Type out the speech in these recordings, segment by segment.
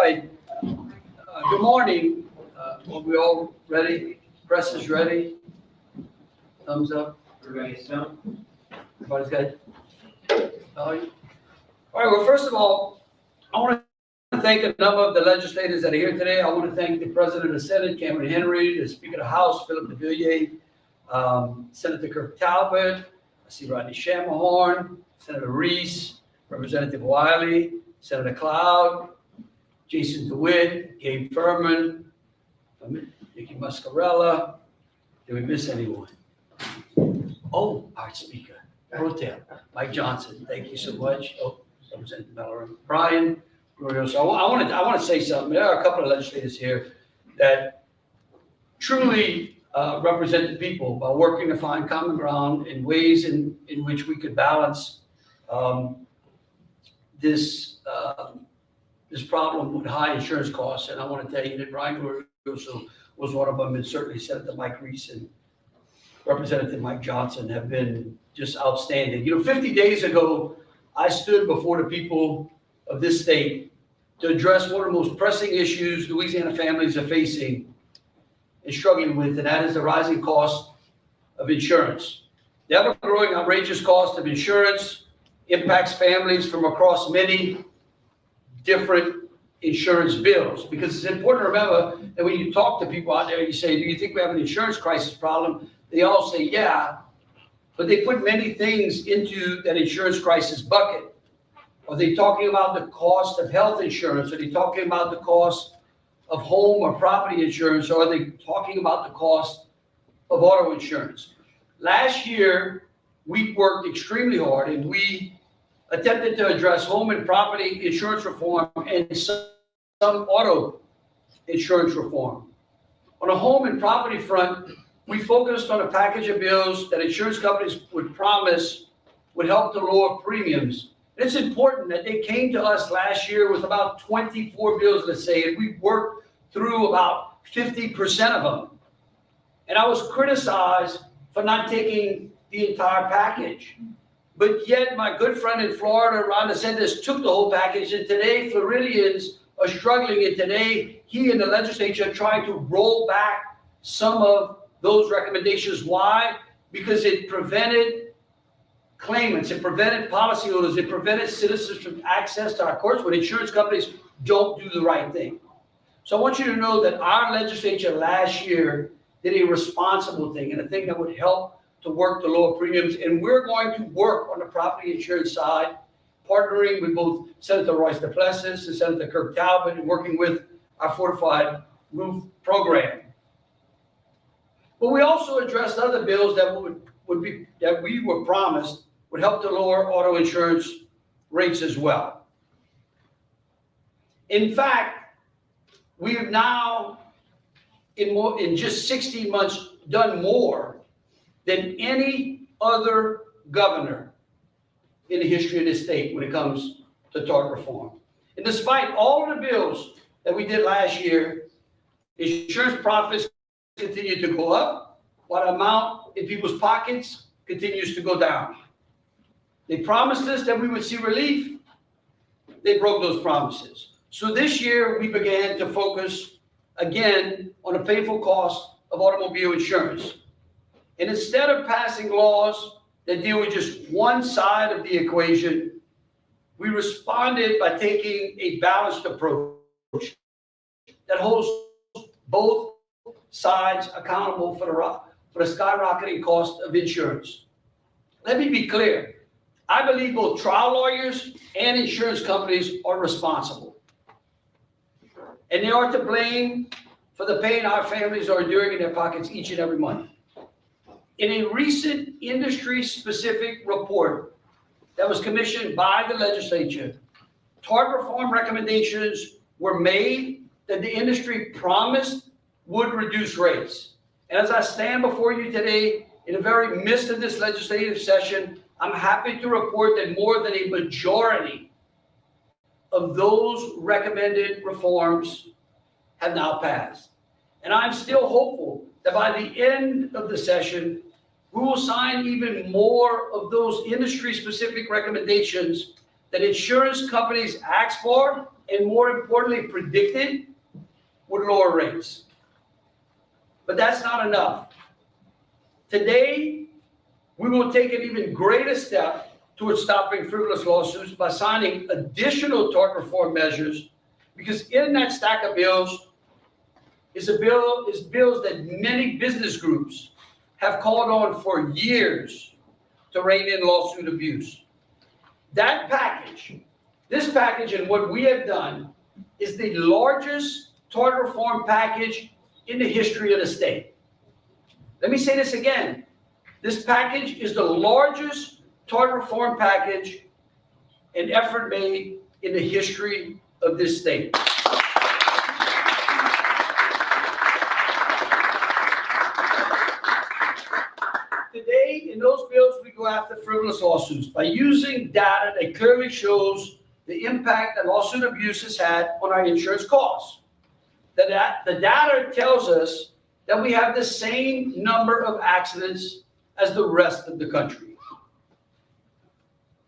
right. Good morning. Are we all ready? Press is ready. Thumbs up. Everybody stone? Everybody's good? All right. Well, first of all, I want to thank a number of the legislators that are here today. I want to thank the President of the Senate, Cameron Henry, the Speaker of the House, Philip DeVilliers, Senator Kirk Talbot. I see Rodney Shamahorn, Senator Reese, Representative Wiley, Senator Cloud, Jason DeWitt, Gabe Furman, Nikki Muscarella. Did we miss anyone? Oh, our Speaker, Pro Tem, Mike Johnson. Thank you so much. Oh, Representative Mallory, Brian, Glorioso. I want to say something. There are a couple of legislators here that truly represent the people by working to find common ground in ways in which we could balance this problem with high insurance costs. And I want to tell you that Brian Glorioso was one of them, and certainly Senator Mike Reese and Representative Mike Johnson have been just outstanding. 50 days ago, I stood before the people of this state to address one of the most pressing issues Louisiana families are facing and struggling with, and that is the rising cost of insurance. The ever-growing outrageous cost of insurance impacts families from across many different insurance bills, because it's important to remember that when you talk to people out there, you say, do you think we have an insurance crisis problem? They all say, yeah, but they put many things into that insurance crisis bucket. Are they talking about the cost of health insurance? Are they talking about the cost of home or property insurance? Or are they talking about the cost of auto insurance? Last year, we worked extremely hard and we attempted to address home and property insurance reform and some auto insurance reform. On a home and property front, we focused on a package of bills that insurance companies would promise would help to lower premiums. It's important that they came to us last year with about 24 bills, let's say, and we worked through about 50% of them. And I was criticized for not taking the entire package. But yet my good friend in Florida, Ron DeSantis, took the whole package, and today Floridians are struggling, and today he and the legislature are trying to roll back some of those recommendations. Why? Because it prevented claimants, it prevented policyholders, it prevented citizens from access to our courts when insurance companies don't do the right thing. So I want you to know that our legislature last year did a responsible thing and a thing that would help to work to lower premiums. And we're going to work on the property insurance side, partnering with both Senator Royce DePlessis and Senator Kirk Talbot, and working with our fortified roof program. But we also addressed other bills that we were promised would help to lower auto insurance rates as well. In fact, we have now, in just 16 months, done more than any other governor in the history of this state when it comes to tort reform. And despite all of the bills that we did last year, insurance profits continue to go up, while the amount in people's pockets continues to go down. They promised us that we would see relief. They broke those promises. So this year, we began to focus again on the painful cost of automobile insurance. And instead of passing laws that deal with just one side of the equation, we responded by taking a balanced approach that holds both sides accountable for the skyrocketing cost of insurance. Let me be clear. I believe both trial lawyers and insurance companies are responsible. And they are to blame for the pain our families are enduring in their pockets each and every month. In a recent industry-specific report that was commissioned by the legislature, tort reform recommendations were made that the industry promised would reduce rates. And as I stand before you today, in the very midst of this legislative session, I'm happy to report that more than a majority of those recommended reforms have now passed. And I'm still hopeful that by the end of the session, we will sign even more of those industry-specific recommendations that insurance companies ask for and more importantly, predicted would lower rates. But that's not enough. Today, we will take an even greater step towards stopping frivolous lawsuits by signing additional tort reform measures, because in that stack of bills is bills that many business groups have called on for years to rein in lawsuit abuse. That package, this package and what we have done is the largest tort reform package in the history of the state. Let me say this again. This package is the largest tort reform package and effort made in the history of this state. Today, in those bills, we go after frivolous lawsuits by using data that clearly shows the impact that lawsuit abuse has had on our insurance costs. The data tells us that we have the same number of accidents as the rest of the country.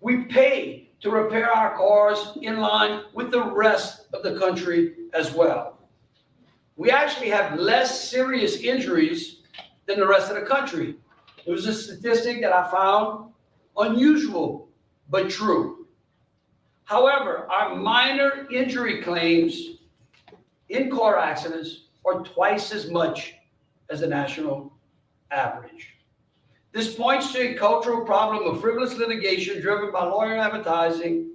We pay to repair our cars in line with the rest of the country as well. We actually have less serious injuries than the rest of the country. It was a statistic that I found unusual, but true. However, our minor injury claims in car accidents are twice as much as the national average. This points to a cultural problem of frivolous litigation driven by lawyer advertising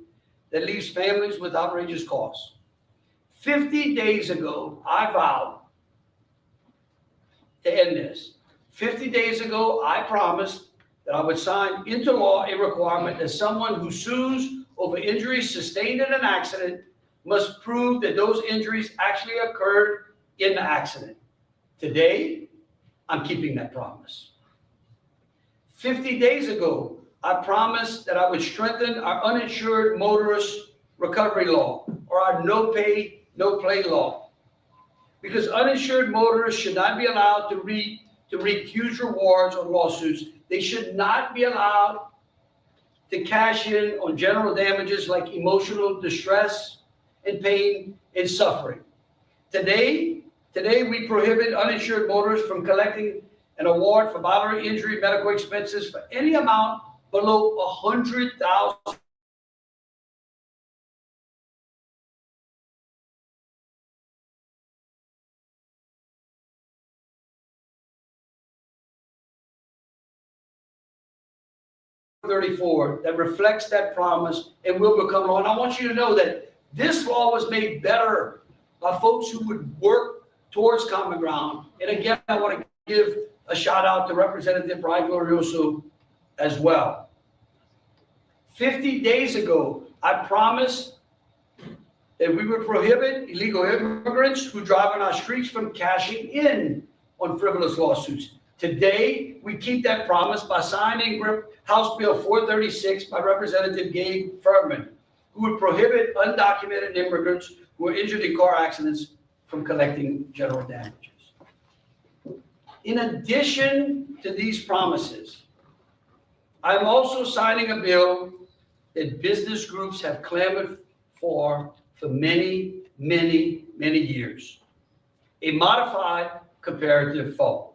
that leaves families with outrageous costs. 50 days ago, I vowed to end this. 50 days ago, I promised that I would sign into law a requirement that someone who sues over injuries sustained in an accident must prove that those injuries actually occurred in the accident. Today, I'm keeping that promise. 50 days ago, I promised that I would strengthen our uninsured motorist recovery law, or our no pay, no play law. Because uninsured motorists should not be allowed to reap huge rewards on lawsuits. They should not be allowed to cash in on general damages like emotional distress and pain and suffering. Today we prohibit uninsured motorists from collecting an award for bodily injury medical expenses for any amount below $100,000. That reflects that promise and will become law. And I want you to know that this law was made better by folks who would work towards common ground. And again, I want to give a shout out to Representative Brian Glorioso as well. 50 days ago, I promised that we would prohibit illegal immigrants who drive on our streets from cashing in on frivolous lawsuits. Today, we keep that promise by signing House Bill 436 by Representative Gabe Furman, who would prohibit undocumented immigrants who are injured in car accidents from collecting general damages. In addition to these promises, I'm also signing a bill that business groups have clamored for many, many, many years, a modified comparative fault.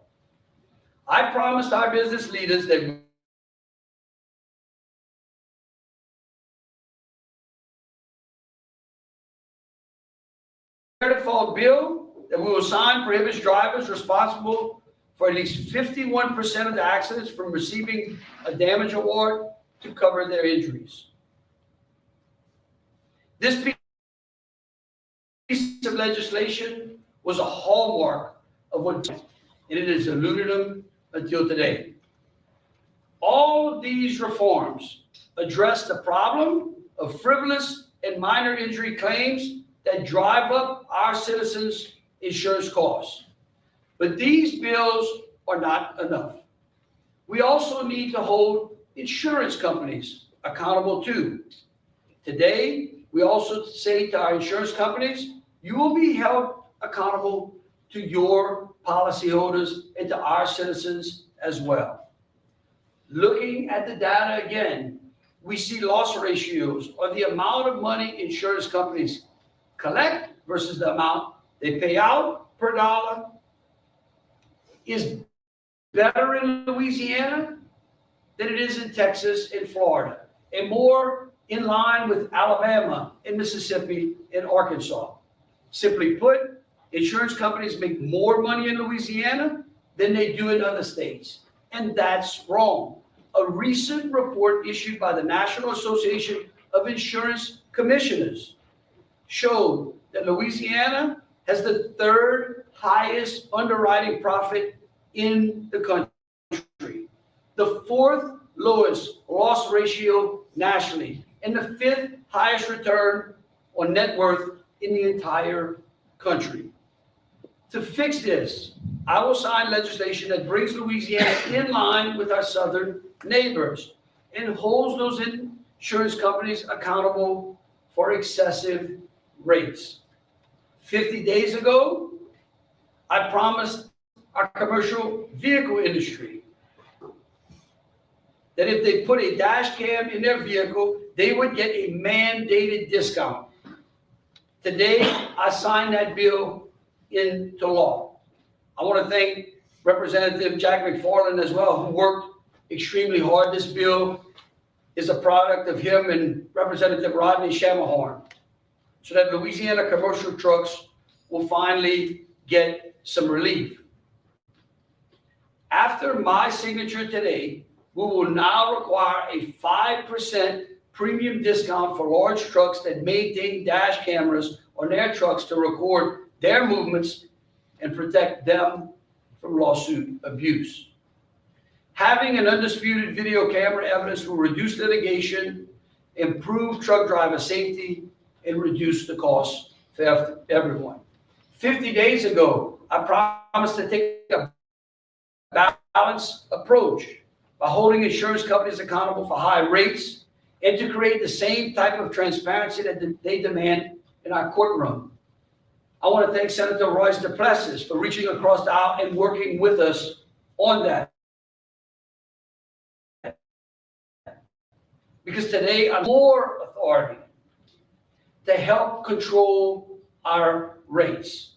I promised our business leaders that comparative fault bill that we will sign prohibits drivers responsible for at least 51% of the accidents from receiving a damage award to cover their injuries. This piece of legislation was a hallmark of what, and it has eluded them until today. All of these reforms address the problem of frivolous and minor injury claims that drive up our citizens' insurance costs. But these bills are not enough. We also need to hold insurance companies accountable too. Today, we also say to our insurance companies, you will be held accountable to your policyholders and to our citizens as well. Looking at the data again, we see loss ratios, or the amount of money insurance companies collect versus the amount they pay out per dollar is better in Louisiana than it is in Texas and Florida, and more in line with Alabama and Mississippi and Arkansas. Simply put, insurance companies make more money in Louisiana than they do in other states, and that's wrong. A recent report issued by the National Association of Insurance Commissioners showed that Louisiana has the third highest underwriting profit in the country, the fourth lowest loss ratio nationally, and the fifth highest return on net worth in the entire country. To fix this, I will sign legislation that brings Louisiana in line with our southern neighbors and holds those insurance companies accountable for excessive rates. 50 days ago, I promised our commercial vehicle industry that if they put a dash cam in their vehicle, they would get a mandated discount. Today, I signed that bill into law. I want to thank Representative Jack McFarland as well, who worked extremely hard. This bill is a product of him and Representative Rodney Shamahorn, so that Louisiana commercial trucks will finally get some relief. After my signature today, we will now require a 5% premium discount for large trucks that maintain dash cameras on their trucks to record their movements and protect them from lawsuit abuse. Having an undisputed video camera evidence will reduce litigation, improve truck driver safety, and reduce the cost for everyone. 50 days ago, I promised to take a balanced approach by holding insurance companies accountable for high rates and to create the same type of transparency that they demand in our courtroom. I want to thank Senator Royce Duplessis for reaching across the aisle and working with us on that. Because today I'm more authority to help control our rates.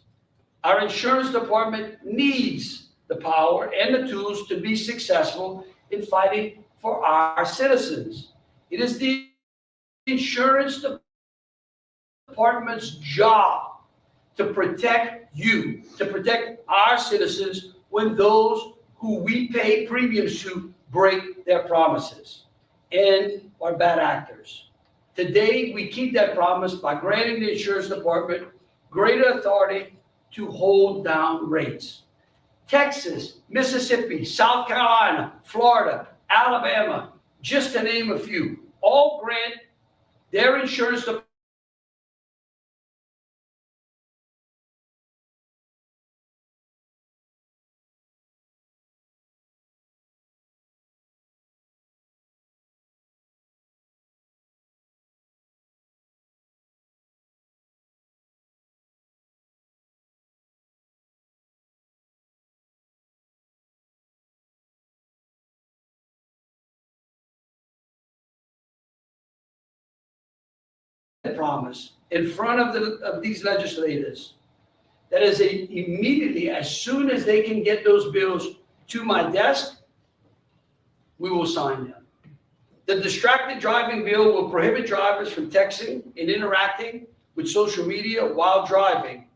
Our insurance department needs the power and the tools to be successful in fighting for our citizens. It is the insurance department's job to protect you, to protect our citizens when those who we pay premiums to break their promises and are bad actors. Today, we keep that promise by granting the insurance department greater authority to hold down rates. Texas, Mississippi, South Carolina, Florida, Alabama, just to name a few, all grant their insurance promise in front of these legislators that is immediately, as soon as they can get those bills to my desk, we will sign them. The distracted driving bill will prohibit drivers from texting and interacting with social media while driving.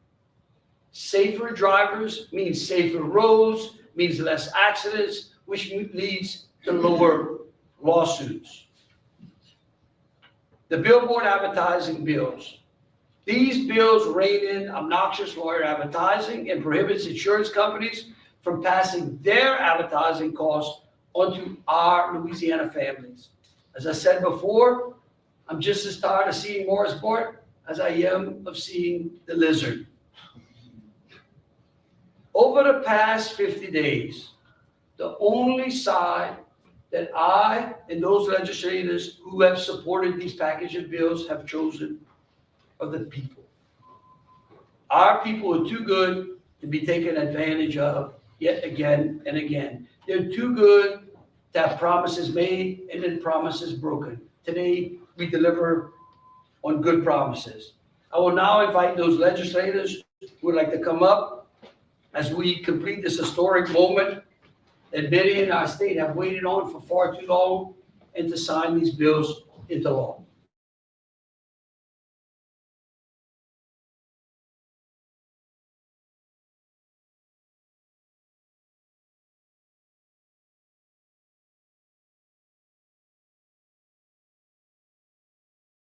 Safer drivers means safer roads, means less accidents, which leads to lower lawsuits. The billboard advertising bills. These bills rein in obnoxious lawyer advertising and prohibits insurance companies from passing their advertising costs onto our Louisiana families. As I said before, I'm just as tired of seeing Morris Bart as I am of seeing the lizard. Over the past 50 days, the only side that I and those legislators who have supported these package of bills have chosen are the people. Our people are too good to be taken advantage of yet again and again. They're too good to have promises made and then promises broken. Today, we deliver on good promises. I will now invite those legislators who would like to come up as we complete this historic moment that many in our state have waited on for far too long, and to sign these bills into law.